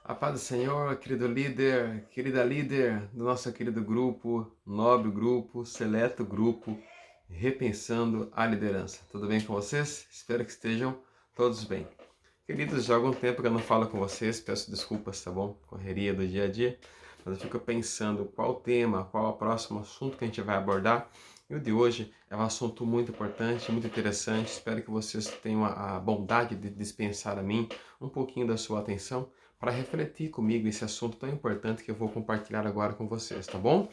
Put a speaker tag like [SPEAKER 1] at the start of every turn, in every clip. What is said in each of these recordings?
[SPEAKER 1] A paz do Senhor, querido líder, querida líder do nosso querido grupo, nobre grupo, seleto grupo, Repensando a Liderança. Tudo bem com vocês? Espero que estejam todos bem. Queridos, já há algum tempo que eu não falo com vocês, peço desculpas, tá bom? Correria do dia a dia, mas eu fico pensando qual o tema, qual o próximo assunto que a gente vai abordar. E o de hoje é um assunto muito importante, muito interessante. Espero que vocês tenham a bondade de dispensar a mim um pouquinho da sua atenção para refletir comigo esse assunto tão importante que eu vou compartilhar agora com vocês, tá bom?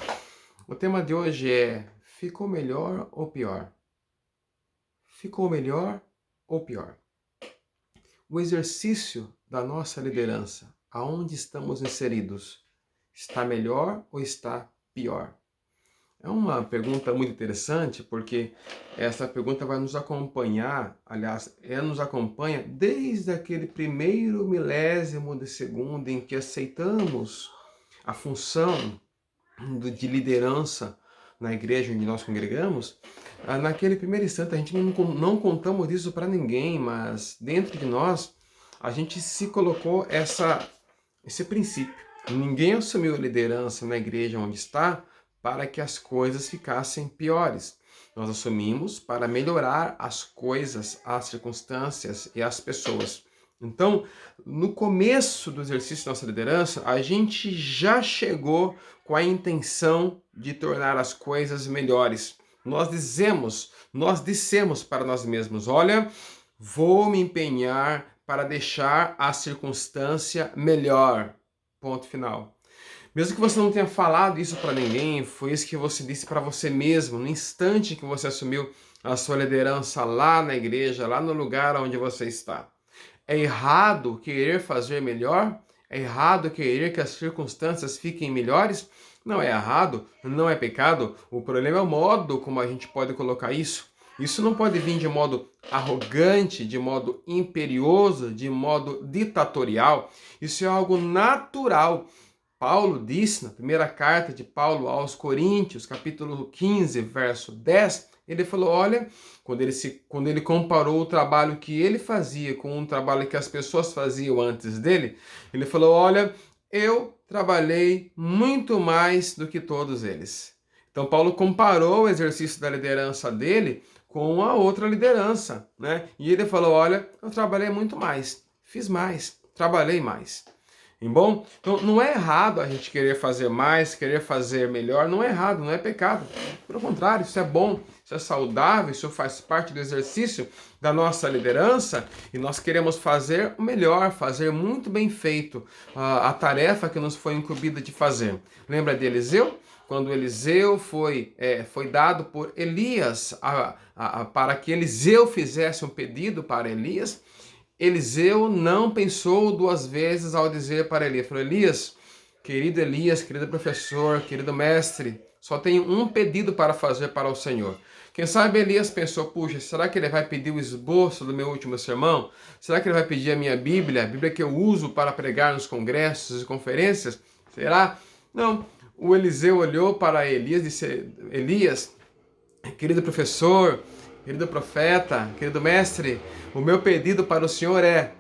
[SPEAKER 1] O tema de hoje é: ficou melhor ou pior? Ficou melhor ou pior? O exercício da nossa liderança, aonde estamos inseridos, está melhor ou está pior? É uma pergunta muito interessante, porque essa pergunta vai nos acompanhar, aliás, ela nos acompanha desde aquele primeiro milésimo de segundo em que aceitamos a função de liderança na igreja onde nós congregamos. Naquele primeiro instante a gente não contamos isso para ninguém, mas dentro de nós a gente se colocou esse princípio. Ninguém assumiu a liderança na igreja onde está para que as coisas ficassem piores. Nós assumimos para melhorar as coisas, as circunstâncias e as pessoas. Então, no começo do exercício da nossa liderança, a gente já chegou com a intenção de tornar as coisas melhores. Nós dissemos para nós mesmos: olha, vou me empenhar para deixar a circunstância melhor. Ponto final. Mesmo que você não tenha falado isso para ninguém, foi isso que você disse para você mesmo no instante que você assumiu a sua liderança lá na igreja, lá no lugar onde você está. É errado querer fazer melhor? É errado querer que as circunstâncias fiquem melhores? Não é errado, não é pecado. O problema é o modo como a gente pode colocar isso. Isso não pode vir de modo arrogante, de modo imperioso, de modo ditatorial. Isso é algo natural. Paulo disse na primeira carta de Paulo aos Coríntios, capítulo 15, verso 10, ele falou, olha, quando ele comparou o trabalho que ele fazia com um trabalho que as pessoas faziam antes dele, ele falou, olha, eu trabalhei muito mais do que todos eles. Então Paulo comparou o exercício da liderança dele com a outra liderança, né? E ele falou, olha, eu trabalhei muito mais, fiz mais, trabalhei mais. Bom, então não é errado a gente querer fazer mais, querer fazer melhor, não é errado, não é pecado. Pelo contrário, isso é bom, isso é saudável, isso faz parte do exercício da nossa liderança e nós queremos fazer o melhor, fazer muito bem feito a tarefa que nos foi incumbida de fazer. Lembra de Eliseu? Quando Eliseu foi dado por Elias para que Eliseu fizesse um pedido para Elias, Eliseu não pensou duas vezes ao dizer para Elias, falou, Elias, querido professor, querido mestre, só tenho um pedido para fazer para o Senhor. Quem sabe Elias pensou, puxa, será que ele vai pedir o esboço do meu último sermão? Será que ele vai pedir a minha Bíblia, a Bíblia que eu uso para pregar nos congressos e conferências? Será? Não. O Eliseu olhou para Elias e disse, Elias, querido professor, querido profeta, querido mestre, o meu pedido para o Senhor é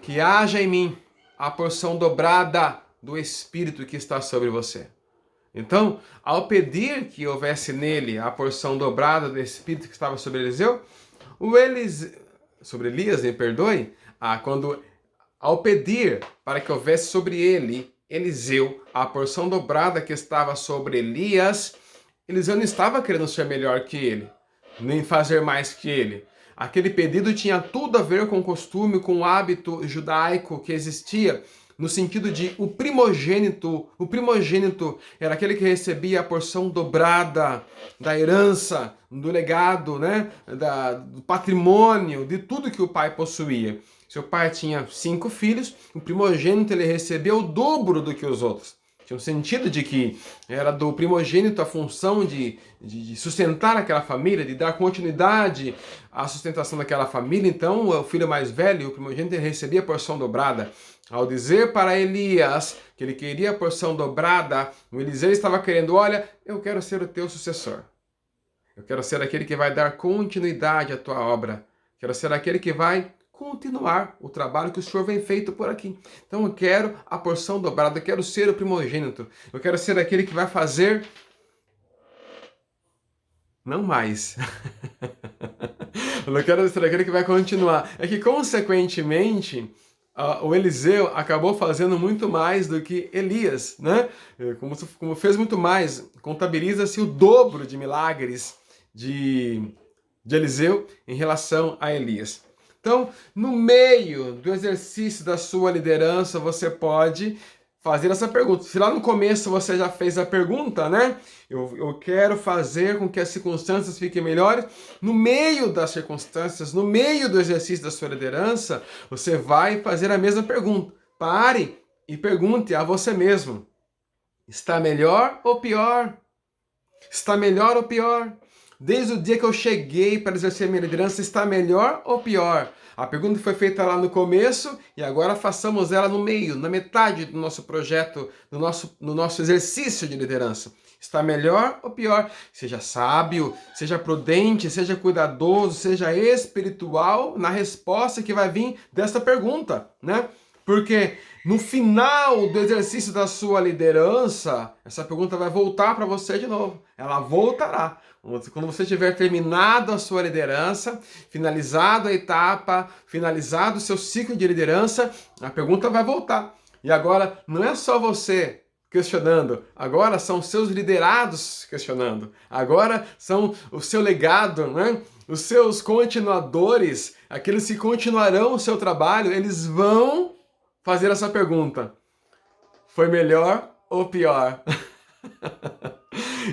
[SPEAKER 1] que haja em mim a porção dobrada do Espírito que está sobre você. Então, ao pedir que houvesse nele a porção dobrada do Espírito que estava sobre Eliseu, sobre Elias, me perdoe, ao pedir para que houvesse sobre ele, Eliseu, a porção dobrada que estava sobre Elias, Eliseu não estava querendo ser melhor que ele, nem fazer mais que ele. Aquele pedido tinha tudo a ver com o costume, com o hábito judaico que existia, no sentido de o primogênito era aquele que recebia a porção dobrada da herança, do legado, né? Do patrimônio, de tudo que o pai possuía. Seu pai tinha 5 filhos, o primogênito ele recebeu o dobro do que os outros. Tinha um sentido de que era do primogênito a função de sustentar aquela família, de dar continuidade à sustentação daquela família. Então, o filho mais velho, o primogênito, ele recebia a porção dobrada. Ao dizer para Elias que ele queria a porção dobrada, o Eliseu estava querendo, olha, eu quero ser o teu sucessor. Eu quero ser aquele que vai dar continuidade à tua obra. Quero ser aquele que vai continuar o trabalho que o Senhor vem feito por aqui. Então eu quero a porção dobrada, eu quero ser o primogênito, eu quero ser aquele que vai fazer não mais. Eu não quero ser aquele que vai continuar. É que, consequentemente, o Eliseu acabou fazendo muito mais do que Elias, né? Como fez muito mais, contabiliza-se o dobro de milagres de Eliseu em relação a Elias. Então, no meio do exercício da sua liderança, você pode fazer essa pergunta. Se lá no começo você já fez a pergunta, né? Eu quero fazer com que as circunstâncias fiquem melhores. No meio das circunstâncias, no meio do exercício da sua liderança, você vai fazer a mesma pergunta. Pare e pergunte a você mesmo. Está melhor ou pior? Está melhor ou pior? Desde o dia que eu cheguei para exercer minha liderança, está melhor ou pior? A pergunta foi feita lá no começo e agora façamos ela no meio, na metade do nosso projeto, no nosso exercício de liderança. Está melhor ou pior? Seja sábio, seja prudente, seja cuidadoso, seja espiritual na resposta que vai vir dessa pergunta, né? Porque no final do exercício da sua liderança, essa pergunta vai voltar para você de novo. Ela voltará. Quando você tiver terminado a sua liderança, finalizado a etapa, finalizado o seu ciclo de liderança, a pergunta vai voltar. E agora não é só você questionando, agora são seus liderados questionando. Agora são o seu legado, né? Os seus continuadores, aqueles que continuarão o seu trabalho, eles vão fazer essa pergunta: foi melhor ou pior?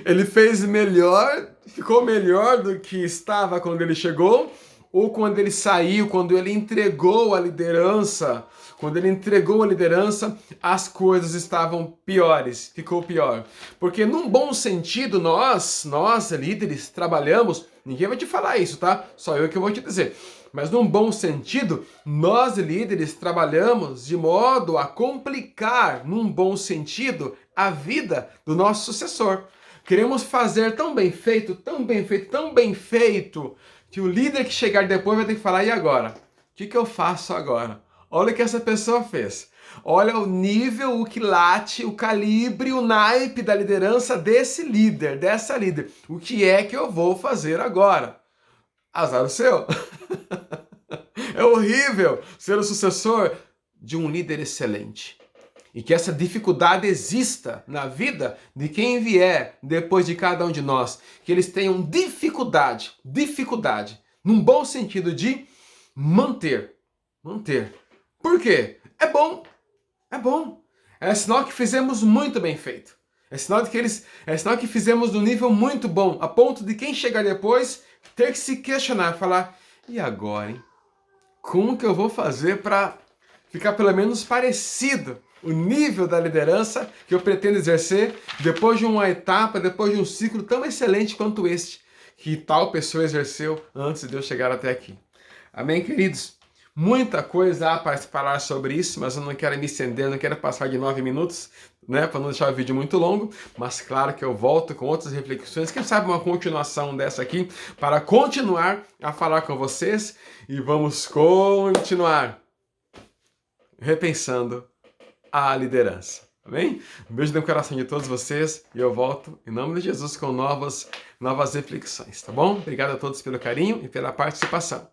[SPEAKER 1] Ele fez melhor, ficou melhor do que estava quando ele chegou, ou quando ele saiu, quando ele entregou a liderança? Quando ele entregou a liderança, as coisas estavam piores, ficou pior. Porque num bom sentido, nós líderes, trabalhamos, ninguém vai te falar isso, tá? Só eu que vou te dizer. Mas num bom sentido, nós líderes trabalhamos de modo a complicar, num bom sentido, a vida do nosso sucessor. Queremos fazer tão bem feito, tão bem feito, tão bem feito, que o líder que chegar depois vai ter que falar: e agora? O que eu faço agora? Olha o que essa pessoa fez. Olha o nível, o quilate, o calibre, o naipe da liderança desse líder, dessa líder. O que é que eu vou fazer agora? Azar o seu. É horrível ser o sucessor de um líder excelente. E que essa dificuldade exista na vida de quem vier depois de cada um de nós. Que eles tenham dificuldade, num bom sentido de manter. Por quê? É bom. É sinal que fizemos muito bem feito. É sinal que fizemos num nível muito bom, a ponto de quem chegar depois ter que se questionar, falar: e agora, hein? Como que eu vou fazer para ficar pelo menos parecido o nível da liderança que eu pretendo exercer depois de uma etapa, depois de um ciclo tão excelente quanto este que tal pessoa exerceu antes de eu chegar até aqui? Amém, queridos? Muita coisa há para se falar sobre isso, mas eu não quero me estender, não quero passar de 9 minutos, né, para não deixar o vídeo muito longo, mas claro que eu volto com outras reflexões, quem sabe uma continuação dessa aqui, para continuar a falar com vocês, e vamos continuar repensando a liderança, amém? Um beijo no coração de todos vocês, e eu volto em nome de Jesus com novas reflexões, tá bom? Obrigado a todos pelo carinho e pela participação.